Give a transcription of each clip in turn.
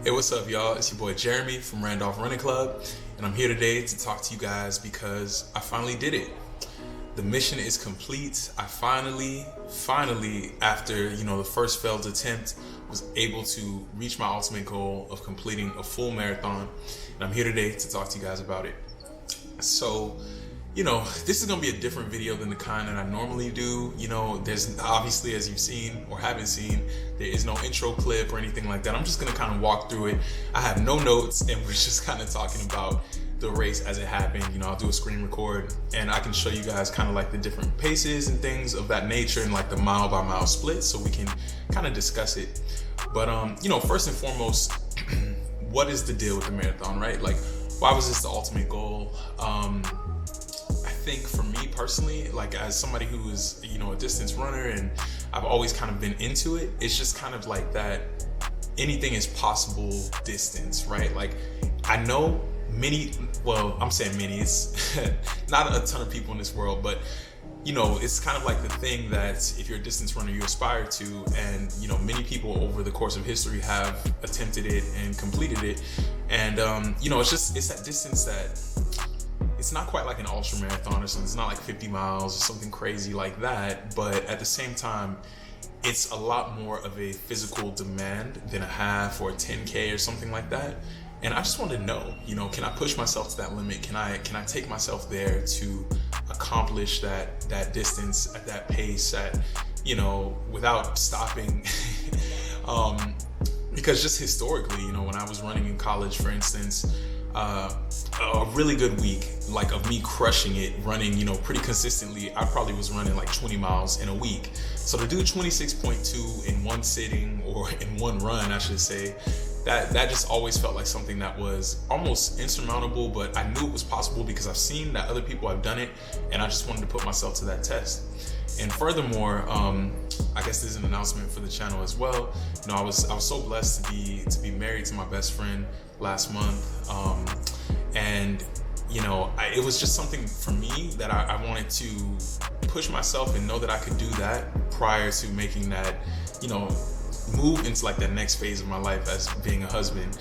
Hey, what's up, y'all? It's your boy Jeremy from Randolph Running Club, and I'm here today to talk to you guys because I finally did it. The mission is complete. I finally, after the first failed attempt, was able to reach my ultimate goal of completing a full marathon, and I'm here today to talk to you guys about it. So, this is gonna be a different video than the kind that I normally do. There's obviously, as you've seen or haven't seen, there is no intro clip or anything like that. I'm just gonna kind of walk through it. I have no notes, and we're just kind of talking about the race as it happened. I'll do a screen record, and I can show you guys kind of like the different paces and things of that nature, and like the mile by mile split, so we can kind of discuss it. But first and foremost, what is the deal with the marathon, right? Like, why was this the ultimate goal? I think for me personally, like as somebody who is, a distance runner, and I've always kind of been into it, it's just kind of like that anything is possible distance, right? Like I know I'm saying many, it's not a ton of people in this world, but it's kind of like the thing that if you're a distance runner, you aspire to, and many people over the course of history have attempted it and completed it. And it's that distance that it's not quite like an ultra marathon or something. It's not like 50 miles or something crazy like that, but at the same time, it's a lot more of a physical demand than a half or a 10K or something like that. And I just want to know, can I push myself to that limit? Can I take myself there to accomplish that distance at that pace without stopping? Because just historically, when I was running in college, for instance, a really good week, like of me crushing it, running, pretty consistently, I probably was running like 20 miles in a week. So to do 26.2 in one sitting, or in one run, I should say, that just always felt like something that was almost insurmountable, but I knew it was possible because I've seen that other people have done it, and I just wanted to put myself to that test. And furthermore, I guess there's an announcement for the channel as well. I was so blessed to be married to my best friend last month, and it was just something for me that I wanted to push myself and know that I could do that prior to making that move into like the next phase of my life as being a husband.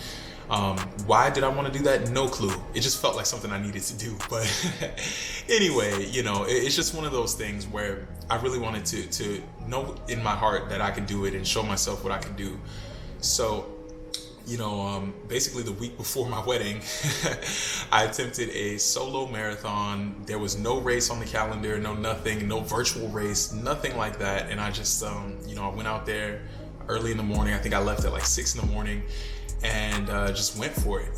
Why did I want to do that? No clue. It just felt like something I needed to do. But anyway, it's just one of those things where I really wanted to know in my heart that I could do it and show myself what I could do. So, basically the week before my wedding, I attempted a solo marathon. There was no race on the calendar, no nothing, no virtual race, nothing like that. And I just, I went out there early in the morning. I think I left at like 6 in the morning, and just went for it,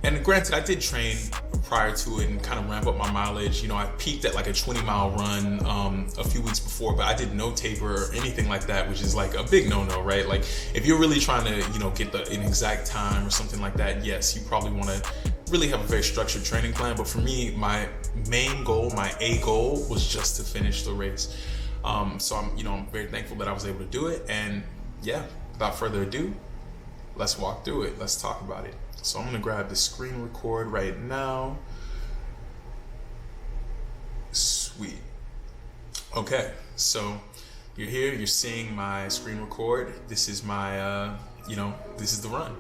And granted, I did train prior to it and kind of ramp up my mileage. I peaked at like a 20-mile run a few weeks before, but I did no taper or anything like that, which is like a big no-no, right? Like if you're really trying to, get an exact time or something like that, yes, you probably want to really have a very structured training plan. But for me, my main goal, my A goal, was just to finish the race. So I'm very thankful that I was able to do it. And yeah, without further ado, let's walk through it. Let's talk about it. So I'm gonna grab the screen record right now. Sweet. Okay, so you're here, you're seeing my screen record. This is my, this is the run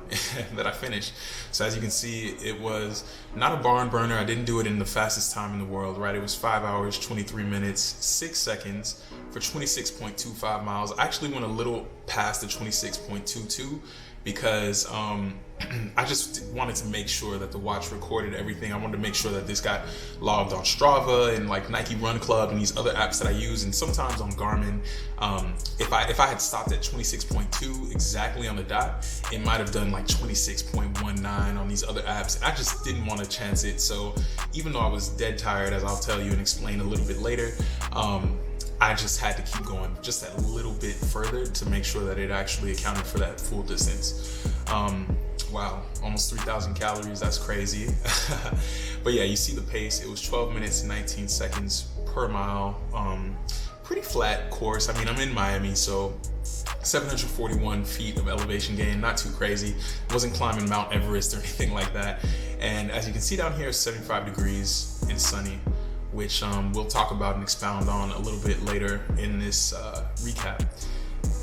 that I finished. So as you can see, it was not a barn burner. I didn't do it in the fastest time in the world, right? It was 5 hours, 23 minutes, 6 seconds for 26.25 miles. I actually went a little past the 26.22 because I just wanted to make sure that the watch recorded everything. I wanted to make sure that this got logged on Strava and like Nike Run Club and these other apps that I use, and sometimes on Garmin. If I had stopped at 26.2 exactly on the dot, it might have done like 26.19 on these other apps, and I just didn't want to chance it. So even though I was dead tired, as I'll tell you and explain a little bit later, I just had to keep going just that little bit further to make sure that it actually accounted for that full distance. Wow, almost 3,000 calories, that's crazy. But yeah, you see the pace. It was 12 minutes and 19 seconds per mile. Pretty flat course. I mean, I'm in Miami, so 741 feet of elevation gain, not too crazy. Wasn't climbing Mount Everest or anything like that. And as you can see down here, 75 degrees and sunny, which we'll talk about and expound on a little bit later in this recap.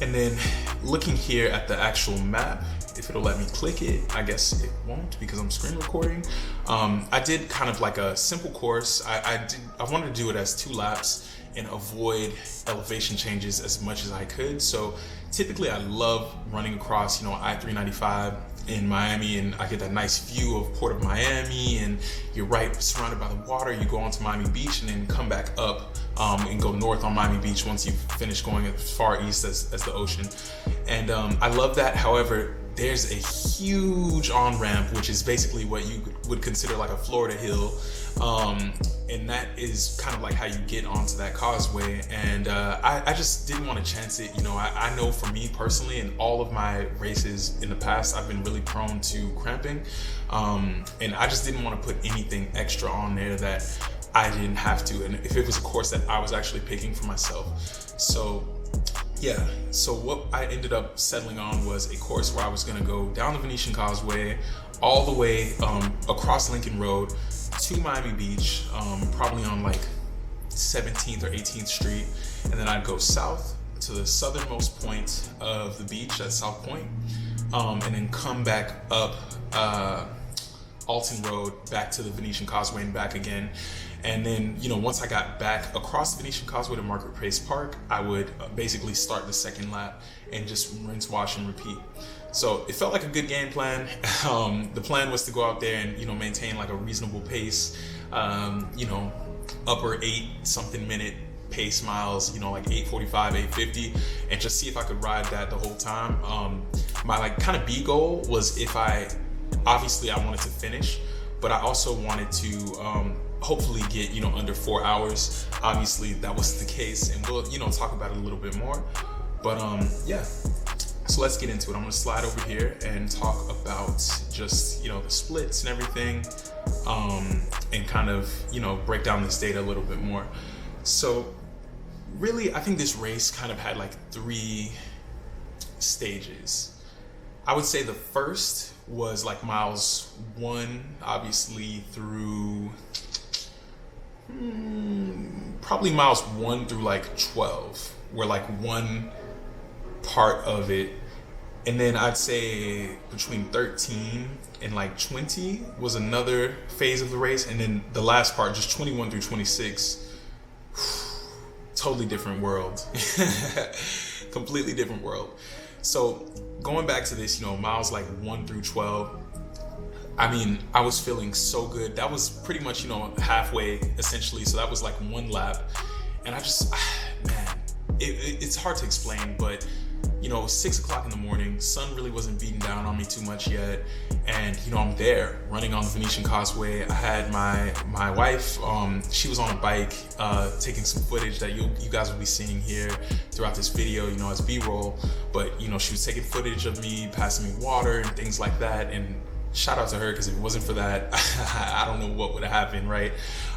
And then looking here at the actual map, if it'll let me click it. I guess it won't because I'm screen recording. I did kind of like a simple course. I wanted to do it as 2 laps and avoid elevation changes as much as I could. So typically I love running across, I-395 in Miami, and I get that nice view of Port of Miami, and you're right surrounded by the water. You go onto Miami Beach and then come back up and go north on Miami Beach once you finish going as far east as the ocean. And I love that. However, there's a huge on-ramp, which is basically what you would consider like a Florida hill. And that is kind of like how you get onto that causeway. And I just didn't want to chance it. I know for me personally, in all of my races in the past, I've been really prone to cramping. And I just didn't want to put anything extra on there that I didn't have to. And if it was a course that I was actually picking for myself. So yeah, so what I ended up settling on was a course where I was gonna go down the Venetian Causeway, all the way across Lincoln Road to Miami Beach, probably on like 17th or 18th Street, and then I'd go south to the southernmost point of the beach at South Point, and then come back up Alton Road back to the Venetian Causeway and back again. And then, once I got back across the Venetian Causeway to Market Place Park, I would basically start the second lap and just rinse, wash, and repeat. So it felt like a good game plan. The plan was to go out there and, maintain like a reasonable pace, upper 8-something minute pace miles, like 8:45, 8:50, and just see if I could ride that the whole time. My like kind of B goal was obviously I wanted to finish, but I also wanted to hopefully get under 4 hours. Obviously that was the case, and we'll talk about it a little bit more. But yeah, so let's get into it. I'm gonna slide over here and talk about just the splits and everything, and kind of break down this data a little bit more. So really, I think this race kind of had like 3 stages. I would say the first was like miles 1, obviously, through probably miles 1 through like 12 were like one part of it, and then I'd say between 13 and like 20 was another phase of the race, and then the last part, just 21 through 26, totally different world. Completely different world. So going back to this, miles like 1 through 12, I mean, I was feeling so good. That was pretty much, halfway essentially. So that was like 1 lap. And I just, man, it's hard to explain, but 6 o'clock in the morning, sun really wasn't beating down on me too much yet. And, I'm there running on the Venetian Causeway. I had my wife, she was on a bike, taking some footage that you guys will be seeing here throughout this video, as B-roll. But, she was taking footage of me, passing me water and things like that. And shout out to her, because if it wasn't for that, I don't know what would have happened, right?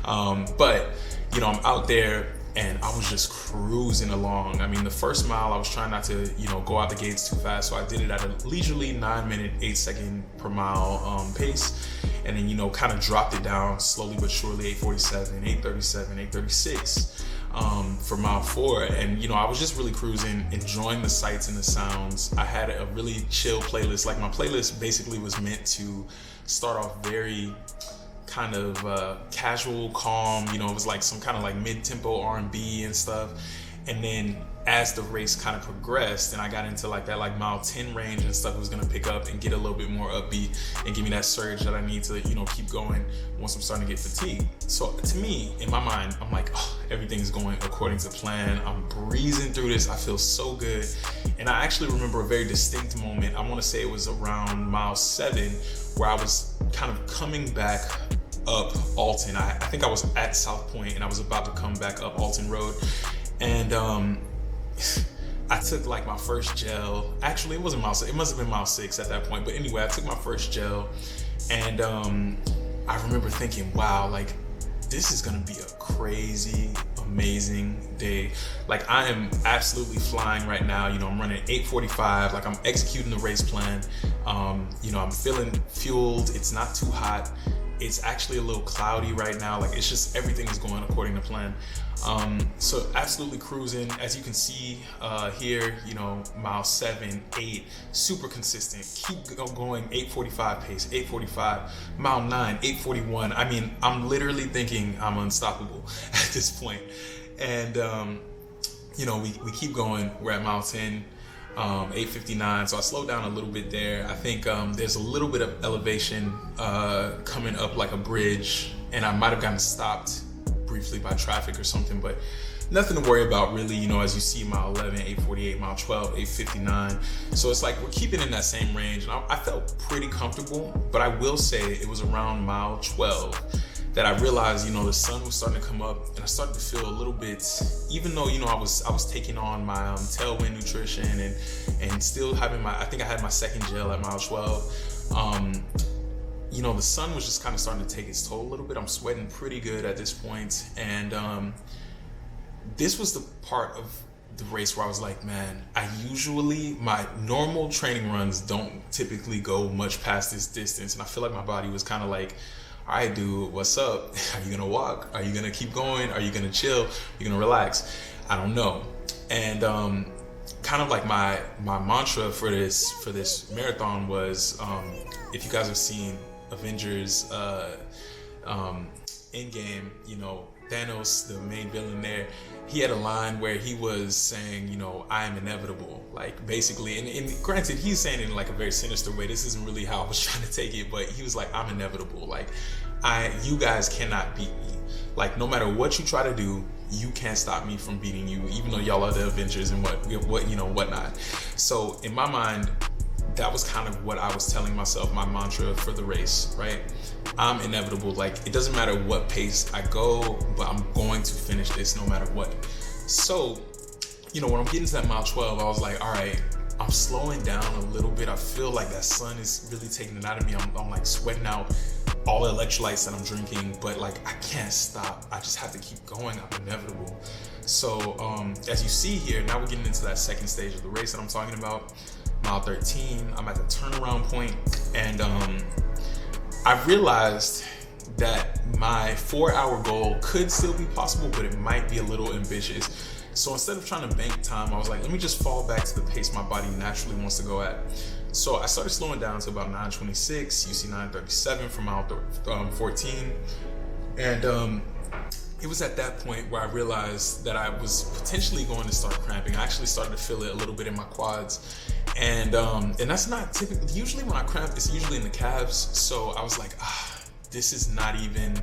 But, I'm out there, and I was just cruising along. I mean, the first mile, I was trying not to, go out the gates too fast. So I did it at a leisurely 9-minute, 8-second per mile pace. And then, kind of dropped it down slowly but surely, 8:47, 8:37, 8:36 for mile 4. And, I was just really cruising, enjoying the sights and the sounds. I had a really chill playlist. Like, my playlist basically was meant to start off very kind of casual, calm, it was like some kind of like mid-tempo R&B and stuff. And then as the race kind of progressed and I got into like that like mile 10 range and stuff, it was going to pick up and get a little bit more upbeat and give me that surge that I need to keep going once I'm starting to get fatigued. So to me, in my mind, I'm like, oh, everything's going according to plan. I'm breezing through this. I feel so good. And I actually remember a very distinct moment. I want to say it was around mile 7 where I was kind of coming back up Alton. I think I was at South Point and I was about to come back up Alton Road, and I took like my first gel. Actually, it wasn't mile 6. It must have been mile 6 at that point. But anyway, I took my first gel, and I remember thinking, wow, like this is gonna be a crazy, amazing day. Like I am absolutely flying right now. I'm running 8:45. Like I'm executing the race plan. I'm feeling fueled. It's not too hot. It's actually a little cloudy right now. Like, it's just, everything is going according to plan. So absolutely cruising. As you can see here, you know, mile 7, 8, super consistent. Keep going, 8:45 pace, 8:45. Mile 9, 8:41. I mean, I'm literally thinking I'm unstoppable at this point. And you know, we keep going. We're at mile 10, 8:59. So I slowed down a little bit there. I think there's a little bit of elevation coming up like a bridge, and I might have gotten stopped briefly by traffic or something, but nothing to worry about really. You know, as you see, mile 11, 8:48, mile 12, 8:59. So it's like we're keeping in that same range, and I felt pretty comfortable. But I will say it was around mile 12 that I realized, you know, the sun was starting to come up, and I started to feel a little bit, even though, you know, I was taking on my Tailwind nutrition and still having I think I had my second gel at mile 12. You know, the sun was just kind of starting to take its toll a little bit. I'm sweating pretty good at this point. And this was the part of the race where I was like, man, my normal training runs don't typically go much past this distance. And I feel like my body was kind of like, all right, dude, what's up? Are you gonna walk? Are you gonna keep going? Are you gonna chill? Are you gonna relax? I don't know. And kind of like my mantra for this marathon was, if you guys have seen Avengers Endgame, you know, Thanos, the main villain there, he had a line where he was saying, you know, I am inevitable, like basically, and granted, he's saying it in like a very sinister way. This isn't really how I was trying to take it, but he was like, I'm inevitable. Like, you guys cannot beat me. Like, no matter what you try to do, you can't stop me from beating you, even though y'all are the Avengers and what you know, whatnot. So in my mind, that was kind of what I was telling myself, my mantra for the race, right? I'm inevitable. Like, it doesn't matter what pace I go, but I'm going to finish this no matter what. So, you know, when I'm getting to that mile 12, I was like, all right, I'm slowing down a little bit. I feel like that sun is really taking it out of me. I'm like sweating out all the electrolytes that I'm drinking, but like, I can't stop. I just have to keep going. I'm inevitable. So as you see here, now we're getting into that second stage of the race that I'm talking about. Mile 13, I'm at the turnaround point, and I realized that my 4-hour goal could still be possible, but it might be a little ambitious. So instead of trying to bank time, I was like, let me just fall back to the pace my body naturally wants to go at. So I started slowing down to about 9:26, you see 9:37 from mile 14. And it was at that point where I realized that I was potentially going to start cramping. I actually started to feel it a little bit in my quads. And that's not typically, usually when I cramp, it's usually in the calves. So I was like, this is not even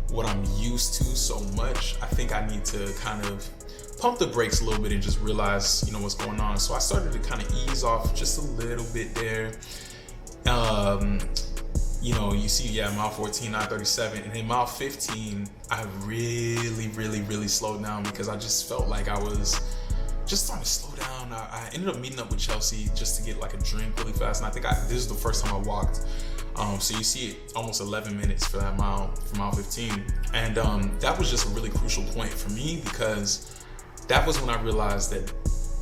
what I'm used to so much. I think I need to kind of pump the brakes a little bit and just realize, you know, what's going on. So I started to kind of ease off just a little bit there. You know, you see, yeah, mile 14, 9:37, and then mile 15, I really slowed down because I just felt like I was just starting to slow down. I ended up meeting up with Chelsea just to get like a drink really fast, and I think this is the first time I walked. So you see it almost 11 minutes for that mile, for mile 15, and that was just a really crucial point for me because that was when I realized that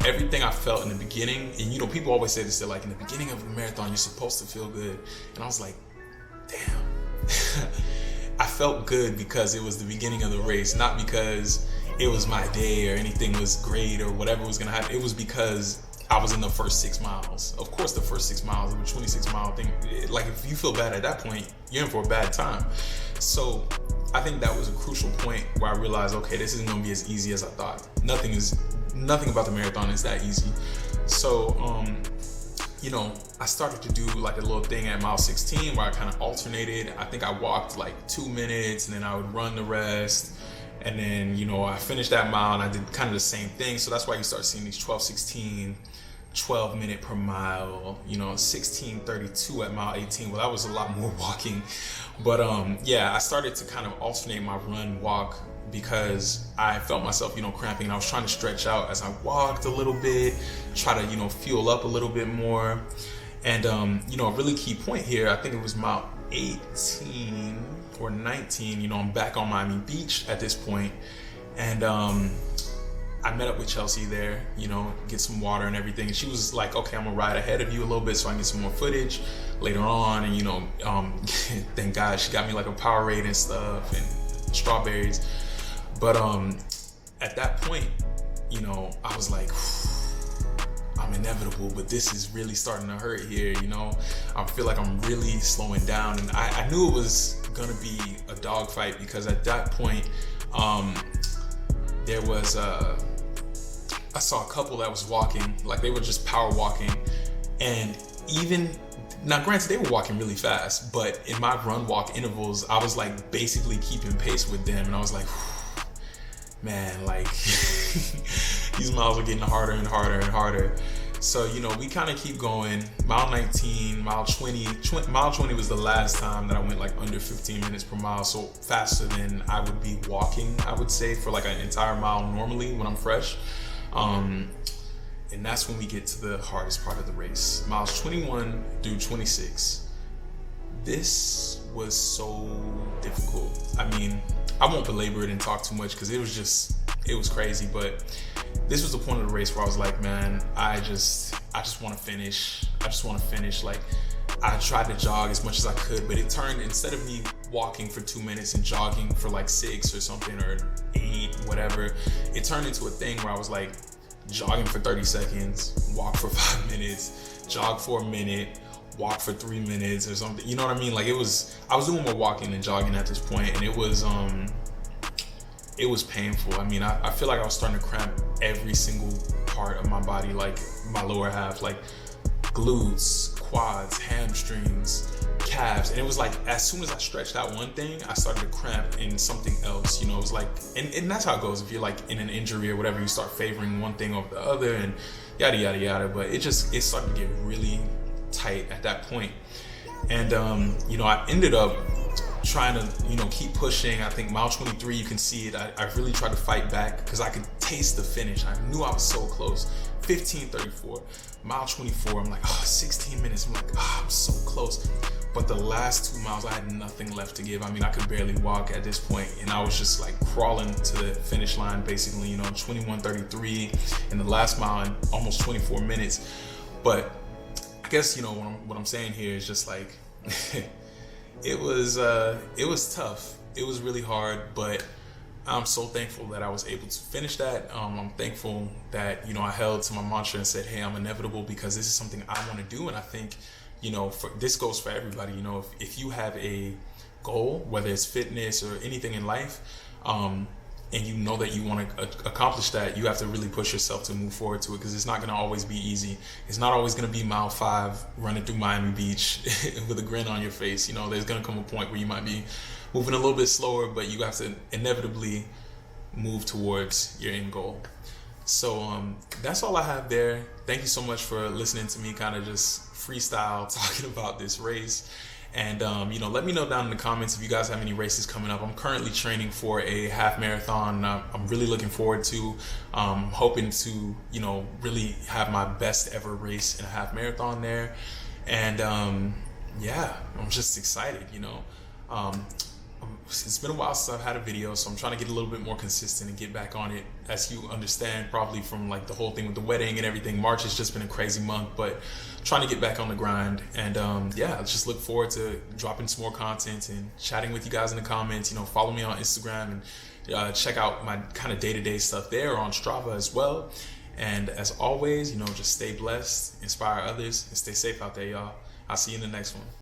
everything I felt in the beginning, and you know, people always say this, they're like, in the beginning of a marathon, you're supposed to feel good, and I was like, damn. I felt good because it was the beginning of the race, not because it was my day or anything was great or whatever was gonna happen. It was because I was in the first 6 miles. Of course, the first 6 miles of a 26-mile thing, like if you feel bad at that point, you're in for a bad time. So I think that was a crucial point where I realized, okay, this isn't gonna be as easy as I thought. Nothing about the marathon is that easy. So, you know, I started to do like a little thing at mile 16 where I kind of alternated. I think I walked like 2 minutes and then I would run the rest. And then, you know, I finished that mile and I did kind of the same thing. So that's why you start seeing these 12:16, 12 minute per mile, you know, 16:32 at mile 18. Well, that was a lot more walking. But yeah, I started to kind of alternate my run walk because I felt myself, you know, cramping, and I was trying to stretch out as I walked a little bit, try to, you know, fuel up a little bit more. And, you know, a really key point here, I think it was mile 18 or 19, you know, I'm back on Miami Beach at this point. And I met up with Chelsea there, get some water and everything. And she was like, okay, I'm gonna ride ahead of you a little bit so I can get some more footage later on. And, thank God she got me like a Powerade and stuff and strawberries. But at that point, I was like, I'm inevitable, but this is really starting to hurt here. I feel like I'm really slowing down. And I knew it was gonna be a dogfight because at that point, there was I saw a couple that was walking, like they were just power walking, and even now granted they were walking really fast, but in my run walk intervals I was like basically keeping pace with them, and I was like, man, like these miles are getting harder and harder and harder. So we kind of keep going. Mile 19, mile 20. Mile 20 was the last time that I went like under 15 minutes per mile, so faster than I would be walking, I would say, for like an entire mile normally when I'm fresh. And that's when we get to the hardest part of the race, miles 21 through 26. This was so difficult. I mean, I won't belabor it and talk too much because it was crazy, but this was the point of the race where I was like, man, I just want to finish. I just want to finish. Like, I tried to jog as much as I could, but it turned, instead of me walking for 2 minutes and jogging for like 6 or something, or 8, whatever, it turned into a thing where I was like jogging for 30 seconds, walk for 5 minutes, jog for a minute, walk for 3 minutes or something. You know what I mean? Like I was doing more walking than jogging at this point, and it was painful. I mean, I feel like I was starting to cramp every single part of my body, like my lower half, like glutes, quads, hamstrings, calves. And it was like, as soon as I stretched out one thing, I started to cramp in something else. It was like, and that's how it goes. If you're like in an injury or whatever, you start favoring one thing over the other and yada, yada, yada. But it started to get really tight at that point. And, I ended up trying to, keep pushing. I think mile 23, you can see it. I really tried to fight back because I could taste the finish. I knew I was so close. 15:34, mile 24. I'm like, 16 minutes. I'm like, I'm so close. But the last 2 miles, I had nothing left to give. I mean, I could barely walk at this point, and I was just like crawling to the finish line, basically, 21:33 in the last mile in almost 24 minutes. But I guess, what I'm saying here is just like, it was tough. It was really hard, but I'm so thankful that I was able to finish that. I'm thankful that, I held to my mantra and said, hey, I'm inevitable because this is something I want to do. And I think, this goes for everybody. If you have a goal, whether it's fitness or anything in life, and you know that you want to accomplish that, you have to really push yourself to move forward to it, because it's not going to always be easy. It's not always going to be mile 5 running through Miami Beach with a grin on your face. There's going to come a point where you might be moving a little bit slower, but you have to inevitably move towards your end goal. So that's all I have there. Thank you so much for listening to me kind of just freestyle talking about this race. And, let me know down in the comments if you guys have any races coming up. I'm currently training for a half marathon. I'm really looking forward to, hoping to, really have my best ever race in a half marathon there. And, I'm just excited, It's been a while since I've had a video, so I'm trying to get a little bit more consistent and get back on it. As you understand, probably from like the whole thing with the wedding and everything, March has just been a crazy month, but trying to get back on the grind. And I just look forward to dropping some more content and chatting with you guys in the comments. Follow me on Instagram and check out my kind of day-to-day stuff there, on Strava as well. And as always, just stay blessed, inspire others, and stay safe out there, y'all. I'll see you in the next one.